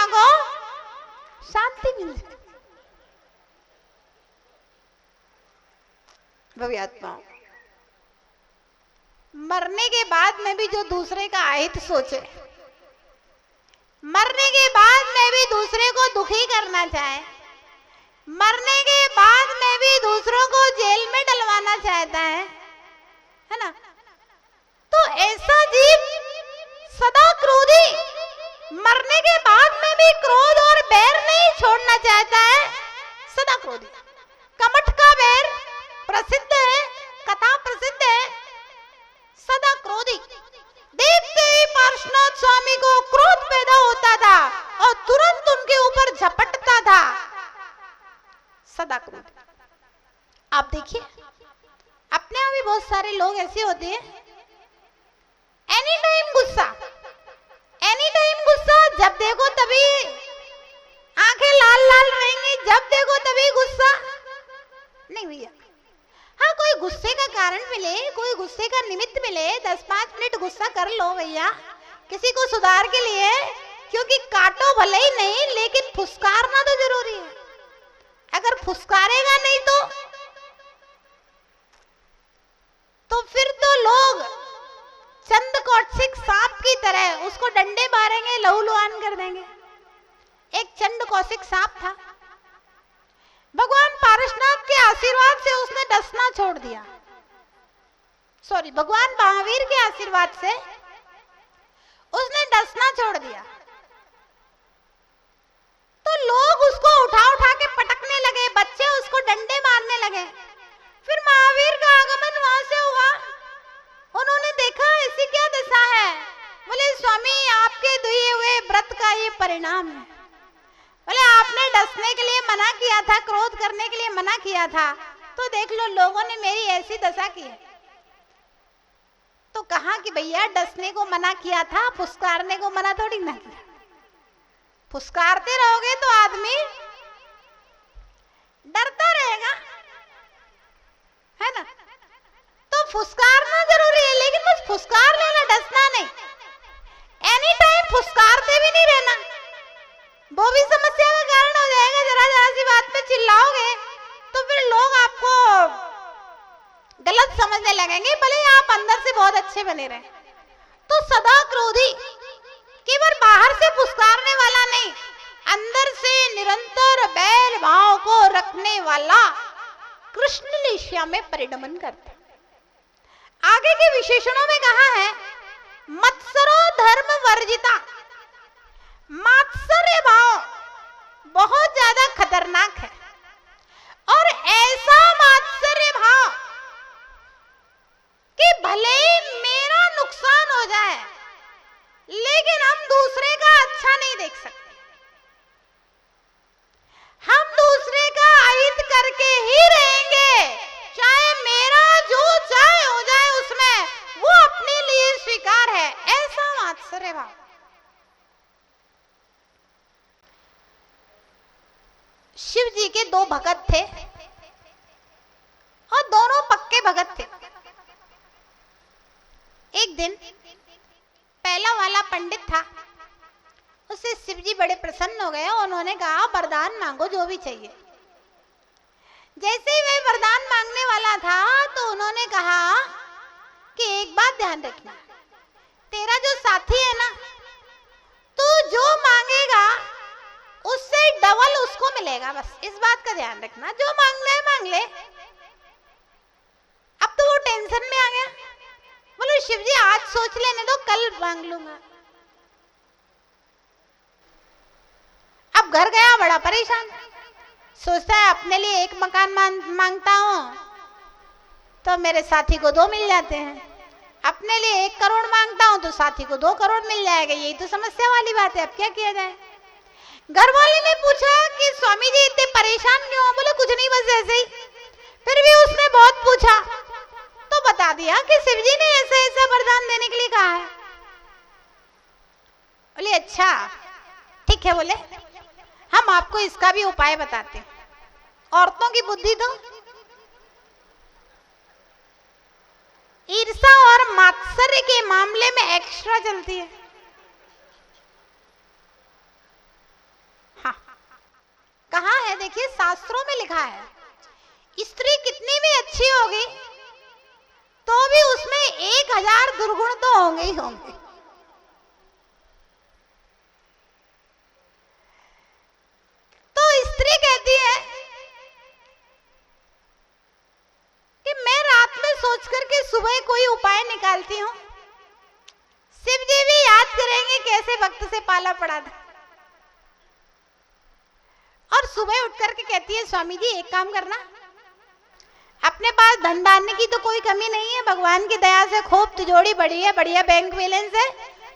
आत्मा को शांति मिल जाए। भव्यात्मा मरने के बाद में भी जो दूसरे का अहित सोचे, मरने के बाद में भी दूसरे को दुखी करना चाहे, मरने के बाद में भी दूसरों को जेल में डलवाना चाहता है ना, तो ऐसा जीव सदा क्रोधी, मरने के बाद में भी क्रोध और बैर नहीं छोड़ना चाहता है, सदा क्रोधी। कमठ का बैर प्रसिद्ध है, कथा प्रसिद्ध है, सदा क्रोधी। देखते ही पार्श्वनाथ स्वामी को क्रोध पैदा होता था और तुरंत उनके ऊपर झपटता था, सदा क्रोधी। आप देखिए अपने यहाँ भी बहुत सारे लोग ऐसे होते हैं, एनी टाइम गुस्सा, एनी टाइम गुस्सा, जब देखो तभी आंखें लाल लाल रहेंगी, जब देखो तभी गुस्सा। नहीं भैया, हाँ कोई गुस्से का कारण मिले, कोई गुस्से का निमित्त मिले, 10-5 मिनट गुस्सा कर लो भैया, किसी को सुधार के लिए, क्योंकि काटो भले ही नहीं लेकिन फुसकारना तो जरूरी है। अगर फुसकारेगा नहीं तो फिर तो लोग चंद कौशिक सांप की तरह उसको डंडे मारेंगे, लहूलुहान कर देंगे। एक चंद कौशिक सांप था, भगवान पारशुनाथ के आशीर्वाद से उसने डसना छोड़ दिया, सॉरी भगवान महावीर के आशीर्वाद से उसने डसना छोड़ दिया। तो लोग उसको उठा उठा के पटकने लगे, बच्चे उसको डंडे मारने लगे। फिर महावीर का आगमन वहां से हुआ, उन्होंने देखा ऐसी क्या दशा है, बोले स्वामी आपके दिए हुए व्रत का ये परिणाम है। बोले आपने डसने के लिए मना किया था, क्रोध करने के लिए मना किया था, तो देख लो लोगों ने मेरी ऐसी दशा की है। तो कहा कि भैया डसने को मना किया था, फुसकारने को मना थोड़ी ना किया। फुसकारते रहोगे तो आदमी डरता रहेगा, है ना। तो फुसकारना जरूरी है, लेकिन बस फुसकार लेना, डसना नहीं। एनी टाइम फुसकारते भी नहीं रहना, वो भी समस्या का कारण हो जाएगा। जरा जरा सी बात पे चिल्लाओगे तो फिर लोग आपको गलत समझने लगेंगे, भले आप अंदर से बहुत अच्छे बने रहे। तो सदा क्रोधी, केवल बाहर से फुसकारने वाला नहीं, अंदर से निरंतर बैर भाव को रखने वाला कृष्ण लीला में परिणमन करते। आगे के विशेषणों में कहा है मत्सरो धर्म वर्जिता। मात्सर्य भाव बहुत ज्यादा खतरनाक है, और ऐसा मात्सर्य भाव कि भले ही मेरा नुकसान हो जाए लेकिन हम दूसरे का अच्छा नहीं देख सकते, हम दूसरे का अहित करके ही रहेंगे, चाहे मेरा जो चाहे हो जाए उसमें, वो अपने लिए स्वीकार है, ऐसा मात्सर्य भाव। शिव जी के 2 भगत थे और दोनों पक्के भगत थे। एक दिन पहला वाला पंडित था, उससे शिव जी बड़े प्रसन्न हो गए, उन्होंने कहा वरदान मांगो जो भी चाहिए। जैसे ही वह वरदान मांगने वाला था तो उन्होंने कहा कि एक बात ध्यान रखना, तेरा जो साथी है ना, तू जो मांगेगा उससे डबल उसको मिलेगा, बस इस बात का ध्यान रखना। जो मांगना है मांग ले। अब तो वो टेंशन में आ गया, बोलो शिव जी आज सोच लेने दो, कल मांग लूंगा। अब घर गया बड़ा परेशान, सोचता है अपने लिए 1 मकान मांगता हूं तो मेरे साथी को 2 मिल जाते हैं, अपने लिए 1 करोड़ मांगता हूं तो साथी को 2 करोड़ मिल जाएगा। यही तो समस्या वाली बात है, अब क्या किया जाए। घर वाले ने पूछा कि स्वामी जी इतने परेशान क्यों हो? बोले कुछ नहीं, बस ऐसे ही। फिर भी उसने बहुत पूछा तो बता दिया कि शिव जी ने ऐसा ऐसा वरदान देने के लिए कहा है। बोले अच्छा ठीक है, बोले हम आपको इसका भी उपाय बताते हैं। औरतों की बुद्धि तो ईर्ष्या और मात्सर्य के मामले में एक्स्ट्रा चलती है। देखिए शास्त्रों में लिखा है, स्त्री कितनी भी अच्छी होगी तो भी उसमें 1000 दुर्गुण तो होंगे ही होंगे। तो स्त्री कहती है कि मैं रात में सोच करके सुबह कोई उपाय निकालती हूँ, शिव जी भी याद करेंगे कैसे वक्त से पाला पड़ा था। और सुबह उठ करके कहती है स्वामी जी एक काम करना, अपने पास धन धान्य की तो कोई कमी नहीं है, भगवान की दया से खूब तिजोरी बड़ी है, बढ़िया बैंक बैलेंस है,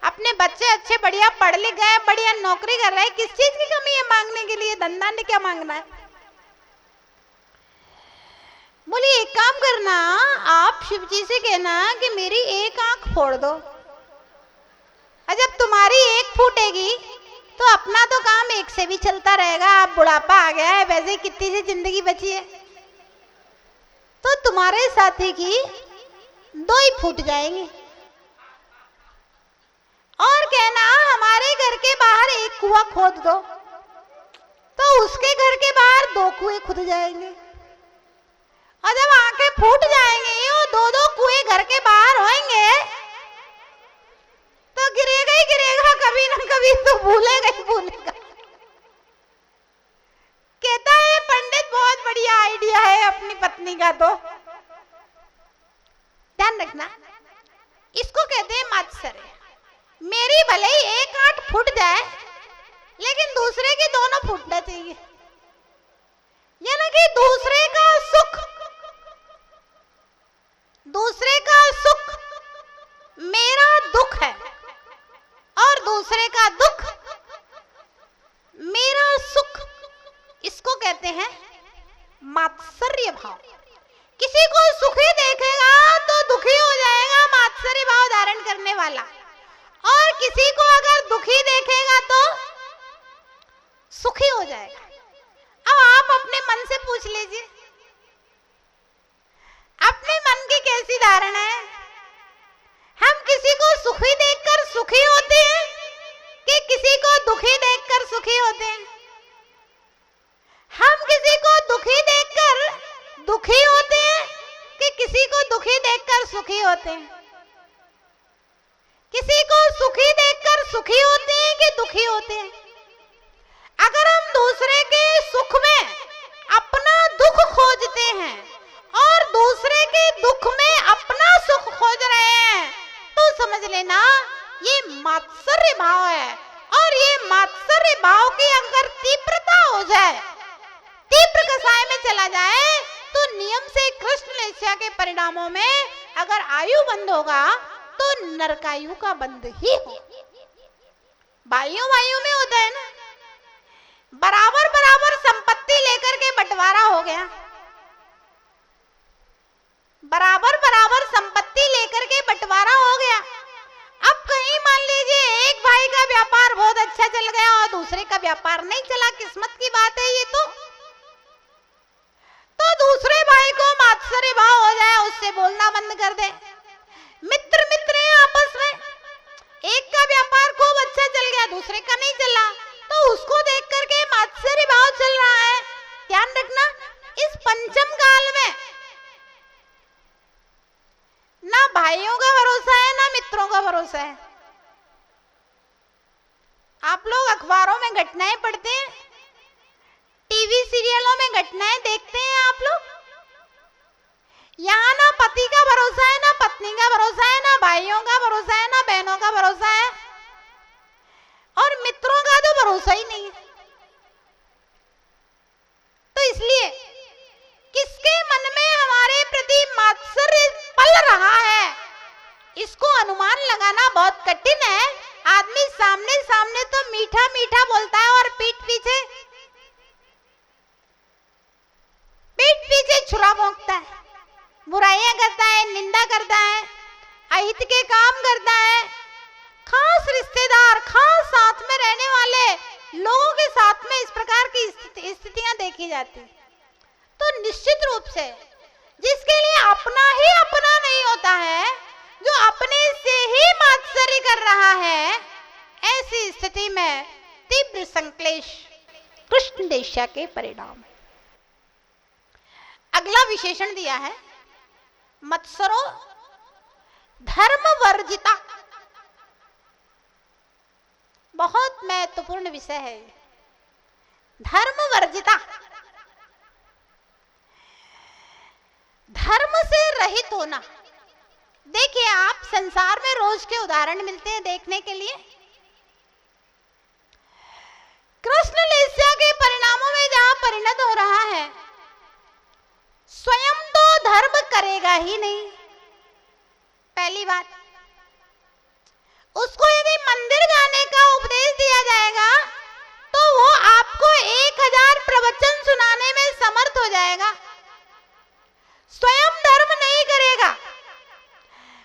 अपने बच्चे अच्छे बढ़िया पढ़ लिख गए, बढ़िया नौकरी कर रहे हैं, किस चीज की कमी है मांगने के लिए, धन धान्य क्या मांगना है। बोली एक काम करना, आप शिव जी से कहना कि मेरी एक आंख फोड़ दो, और जब तुम्हारी एक फूटेगी तो अपना तो काम एक से भी चलता रहेगा, आप बुढ़ापा आ गया है, वैसे कितनी सी जिंदगी बची है, तो तुम्हारे साथी की 2 ही फूट जाएंगे। और कहना हमारे घर के बाहर एक कुआं खोद दो, तो उसके घर के बाहर 2 कुएं खुद जाएंगे, और जब आंखें फूट जाएंगी और 2-2 कुएं घर के बाहर होंगे तो गिरेगा ही गिरेगा, कभी ना कभी तो भूलेगा ही भूलेगा। कहता है पंडित बहुत बढ़िया आइडिया है अपनी पत्नी का, तो ध्यान रखना, इसको कहते हैं मात्सर्य। मेरी भले ही एक आंख फूट जाए लेकिन दूसरे की दोनों फूटना चाहिए, यानी कि दूसरे का सुख मेरा दुख है और दूसरे का दुख मेरा सुख, इसको कहते हैं मात्सर्य भाव। किसी को सुखी देखेगा तो दुखी हो जाएगा, मात्सर्य भाव धारण करने वाला, और किसी को अगर दुखी देखेगा तो सुखी हो जाएगा। अब आप अपने मन से पूछ लीजिए, अपने मन की कैसी धारणा है? हम किसी को सुखी देखकर सुखी होते हैं कि किसी को दुखी देखकर सुखी होते हैं? हम किसी को दुखी देखकर दुखी होते हैं कि किसी को दुखी देखकर सुखी होते हैं? किसी को सुखी देखकर सुखी होते हैं कि दुखी होते हैं? अगर हम दूसरे के सुख में अपना दुख खोजते हैं और दूसरे के दुख में अपना सुख खोज रहे हैं तो समझ लेना ये मात्सर्य भाव है। और ये मात्सर्य भाव की अगर तीव्रता हो जाए, तीव्र कसाय में चला जाए, तो नियम से कृष्ण लेस्या के परिणामों में अगर आयु बंद होगा तो नरकायु का बंद ही हो। भाइयों भाइयों में होता है ना, बराबर बराबर संपत्ति लेकर के बंटवारा हो गया, बराबर बराबर संपत्ति लेकर के बंटवारा हो गया। अब कहीं मान लीजिए एक भाई का व्यापार बहुत अच्छा चल गया और दूसरे का व्यापार नहीं चला, किस्मत की बात है ये तो दूसरे भाई को मात्सर्य भाव हो जाए, उससे बोलना बंद कर दे। मित्र मित्र हैं आपस में, एक का व्यापार खूब अच्छा चल गया, दूसरे का नहीं चला, तो उसको देख करके मात्सर्य भाव चल रहा है। ध्यान रखना, इस पंचम काल में ना भाइयों का भरोसा है ना मित्रों का भरोसा है। आप लोग अखबारों में घटनाएं पढ़ते हैं, टीवी सीरियलों में घटनाएं देखते हैं आप लोग, यहाँ ना पति का भरोसा है, ना पत्नी का भरोसा है, ना भाइयों का भरोसा है, ना बहनों का भरोसा है, और मित्रों का तो भरोसा ही नहीं है। तो इसलिए किसके मन में हमारे प्रति मात्सर्य पल रहा है, इसको अनुमान लगाना बहुत कठिन है। आदमी सामने सामने तो मीठा मीठा बोलता है और पीठ पीछे छुरा भोंकता है, बुराइयां करता है, निंदा करता है, अहित के काम करता है। खास रिश्तेदार, खास साथ में रहने वाले लोगों के साथ में इस प्रकार की स्थितियां देखी जाती। तो निश्चित रूप से जिसके लिए अपना ही अपना नहीं होता है, जो अपने से ही मात्सर्य कर रहा है, ऐसी स्थिति में तीव्र संक्लेश कृष्ण वेश्या के परिणाम। अगला विशेषण दिया है मत्सरो धर्म वर्जिता। बहुत महत्वपूर्ण विषय है धर्म वर्जिता। धर्म से रहित होना। देखिए आप संसार में रोज के उदाहरण मिलते हैं देखने के लिए। कृष्ण वेश्या के परिणामों में जहां परिणत हो रहा है, स्वयं तो धर्म करेगा ही नहीं। पहली बात, उसको यदि मंदिर जाने का उपदेश दिया जाएगा तो वो आपको 1000 प्रवचन सुनाने में समर्थ हो जाएगा, स्वयं धर्म नहीं करेगा।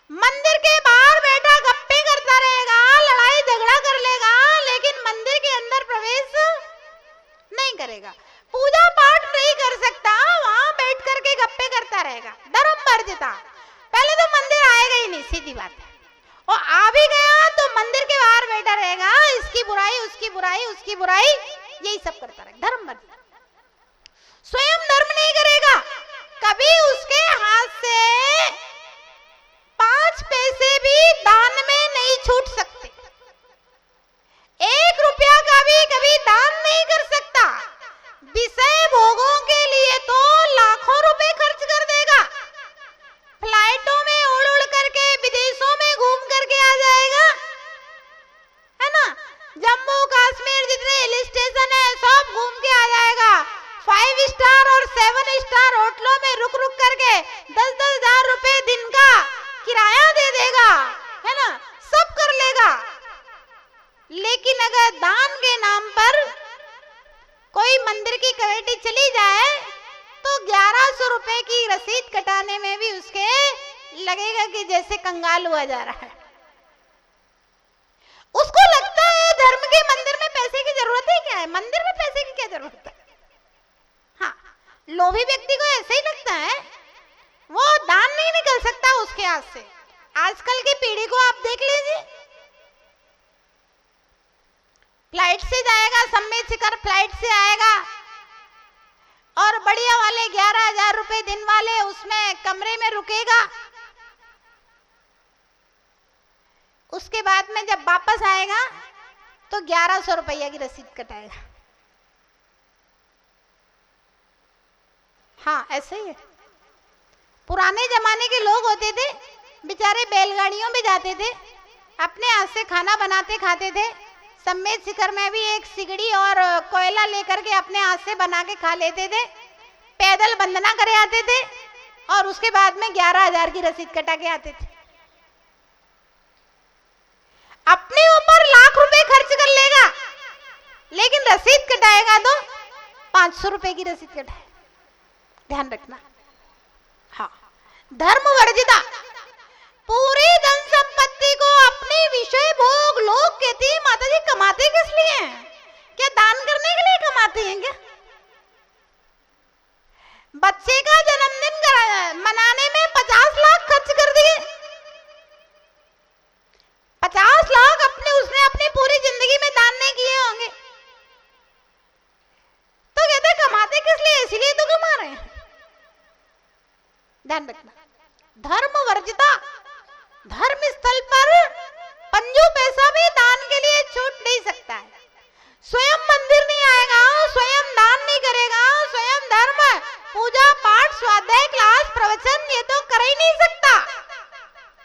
मंदिर के बाहर बैठा गप्पे करता रहेगा, लड़ाई झगड़ा कर लेगा, लेकिन मंदिर के अंदर प्रवेश नहीं करेगा। पूजा पाठ नहीं कर सकता, वहां बैठ करके गप्पे करता रहेगा, धर्म वर्जिता। पहले तो मंदिर आएगा ही नहीं, सीधी बात है। और आ भी गया तो मंदिर के बाहर बैठा रहेगा, इसकी बुराई उसकी बुराई उसकी बुराई, यही सब करता रहेगा, धर्म वर्जिता। स्वयं धर्म नहीं करेगा, कभी उसके हाथ से 5 पैसे भी दान में नहीं छूट सकते, 1 रुपया का भी कभी दान नहीं कर सकता। विषय भोगों के लिए तो लाखों रुपए खर्च कर देगा, फ्लाइटों में उड़ उड़ करके विदेशों में घूम करके आ जाएगा, है ना। जम्मू कश्मीर जितने हिल स्टेशन है सब घूम के आ जाएगा। 5 स्टार और 7 स्टार होटलों में रुक रुक करके 10-10 हजार रुपए दिन का किराया दे देगा, है ना, सब कर लेगा। लेकिन अगर दान के नाम पर कोई मंदिर की कमेटी चली जाए तो 1100 रुपए की रसीद कटाने में भी उसके लगेगा कि जैसे कंगाल हुआ जा रहा है। उसको लगता है धर्म के मंदिर में पैसे की जरूरत है, क्या है मंदिर में पैसे की क्या जरूरत है। हाँ, लोभी व्यक्ति को ऐसे ही लगता है, वो दान नहीं निकल सकता उसके हाथ से। आजकल की पीढ़ी को आप देख लीजिए, फ्लाइट से जाएगा, सम्मेत शिखर फ्लाइट से आएगा, और बढ़िया वाले 11,000 रुपए दिन वाले उसमें कमरे में रुकेगा। उसके बाद में जब वापस आएगा तो 1100 रुपया की रसीद कटाएगा। हाँ, ऐसे ही है। पुराने जमाने के लोग होते थे, बेचारे बैलगाड़ियों में जाते थे, अपने हाथ से खाना बनाते खाते थे। सम्मेत शिखर में भी एक सिगड़ी और कोयला लेकर के अपने हाथ से बना के खा लेते थे, पैदल वंदना करे आते थे, और उसके बाद में 11,000 की रसीद कटा के आते थे। अपने ऊपर लाख रुपए खर्च कर लेगा, लेकिन रसीद कटाएगा तो 500 रुपए की रसीद कटाए। ध्यान रखना। हाँ, धर्म वर्जिता। पूरी धन संपत्ति को अपने विषय भोग, लोग कहते हैं माता जी कमाते किस लिए हैं? क्या दान करने के लिए कमाते हैं क्या? बच्चे का जन्मदिन मनाने में 50 लाख खर्च कर दिए, 50 लाख उसने अपनी पूरी जिंदगी में दान नहीं किए होंगे, तो कहते कमाते किस लिए? इसीलिए तो कमा रहे हैं। ध्यान रखना, धर्म वर्जिता। धर्म स्थल पर पंजू पैसा भी दान के लिए छूट नहीं सकता है। स्वयं मंदिर नहीं आएगा, स्वयं दान नहीं करेगा, स्वयं धर्म पूजा पाठ स्वाध्याय क्लास प्रवचन ये तो कर ही नहीं सकता,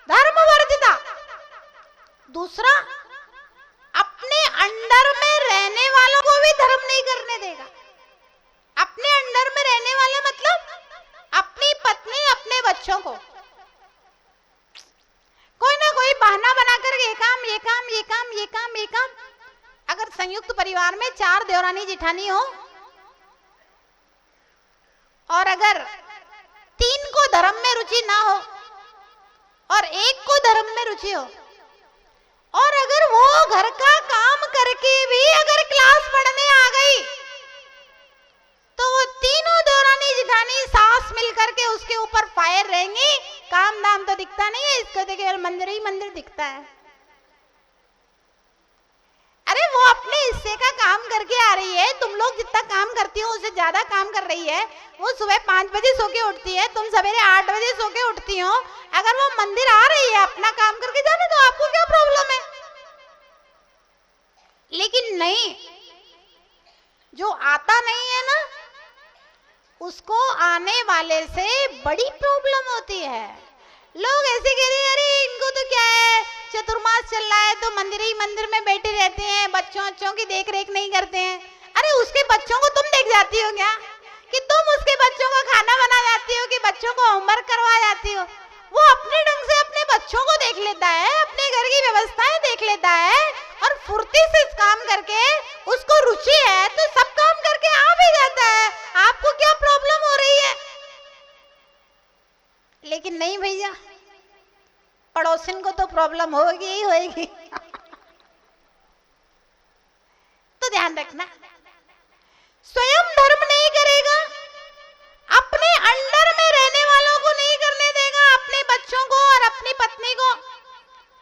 धर्म वर्जिता। दूसरा, अपने अंडर में रहने वालों को भी धर्म नहीं करने देगा। अपने अंडर में रहने वाले मतलब अपनी पत्नी, अपने बच्चों को कोई ना कोई बहाना बनाकर ये काम ये काम ये काम ये काम ये काम। अगर संयुक्त परिवार में 4 देवरानी जिठानी हो और अगर 3 को धर्म में रुचि ना हो और 1 को धर्म में रुचि हो, और अगर वो घर का काम करके भी अगर क्लास पढ़ने आ गई, तो वो तीनों देवरानी जिठानी सास मिलकर के उसके ऊपर फायर रहेंगी। काम दाम तो दिखता नहीं है, इसको तो केवल मंदिर ही मंदिर दिखता है। अरे वो अपने हिस्से का काम करके आ रही है, तुम लोग जितना है, वो सुबह 5 बजे सो के उठती है, तुम सवेरे 8 बजे सो के उठती हो, अगर वो मंदिर आ रही है अपना काम करके जाने तो आपको क्या प्रॉब्लम है? लेकिन नहीं, जो आता नहीं है ना उसको आने वाले से बड़ी प्रॉब्लम होती है। लोग ऐसे कह रहे हैं अरे इनको तो क्या है, चतुर्मास चल रहा है तो मंदिर ही मंदिर में बैठे रहते हैं, बच्चों की देख रेख नहीं करते हैं। अरे उसके बच्चों को तुम देख जाती हो क्या? कि तुम उसके बच्चों का खाना बना जाती हो, कि बच्चों को होमवर्क करवा जाती हो? वो अपने ढंग से अपने बच्चों को देख लेता है, अपने घर की व्यवस्थाएं देख लेता है और फुर्ती से इस काम करके उसको रुचि है तो सब काम करके आ भी जाता है। आपको क्या प्रॉब्लम हो रही है? लेकिन नहीं भैया, पड़ोसिन को तो प्रॉब्लम होगी ही होगी। तो ध्यान रखना, स्वयं धर्म नहीं करेगा, अपने अंडर में रहने वालों को नहीं करने देगा, अपने बच्चों को और अपनी पत्नी को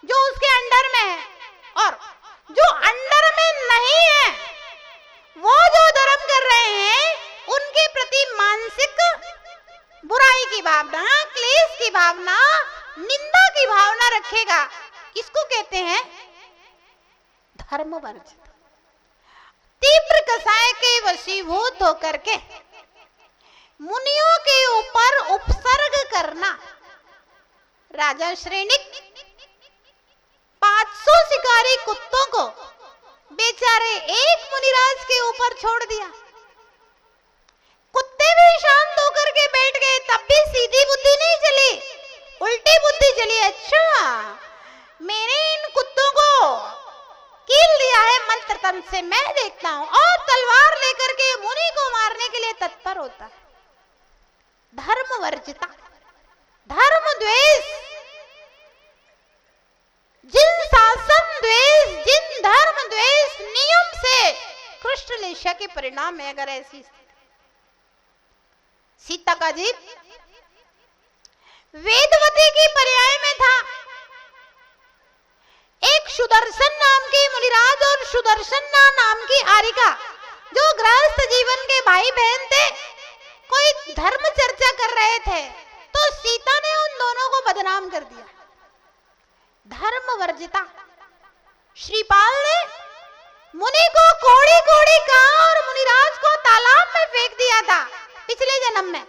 जो उसके अंडर में है, और जो अंडर में नहीं है वो जो धर्म कर रहे हैं उनके प्रति मानसिक बुराई की भावना, क्लेश की भावना, निंदा की भावना रखेगा। इसको कहते हैं धर्म वर्जित। तीव्र कसाय के वशीभूत होकर के मुनियों के ऊपर उपसर्ग करना। राजा श्रेणिक 500 शिकारी कुत्तों को बेचारे एक मुनिराज के ऊपर छोड़ दिया। कुत्ते भी शांत होकर के बैठ गए, तब भी सीधी बुद्धि नहीं चली, उल्टी बुद्धि चली। अच्छा, मैंने इन कुत्तों को कील दिया है मंत्र तंत्र से, मैं देखता हूं, और तलवार लेकर के मुनि को मारने के लिए तत्पर होता है। धर्म वर्जिता, धर्म द्वेष, जिन शासन द्वेष, जिन धर्म द्वेष नियम से कृष्ण लेशा के परिणाम में अगर ऐसी सीता का जीव वेदवती की पर्याय में था। एक सुदर्शन नाम के मुनिराज और सुदर्शन नाम की आरिका, जो गृहस्थ जीवन के भाई बहन थे, कोई धर्म चर्चा कर रहे थे, तो सीता ने उन दोनों को बदनाम कर दिया। धर्म वर्जिता। श्रीपाल ने मुनि को कोड़ी कोड़ी कहा और मुनिराज को तालाब में फेंक दिया था पिछले जन्म में।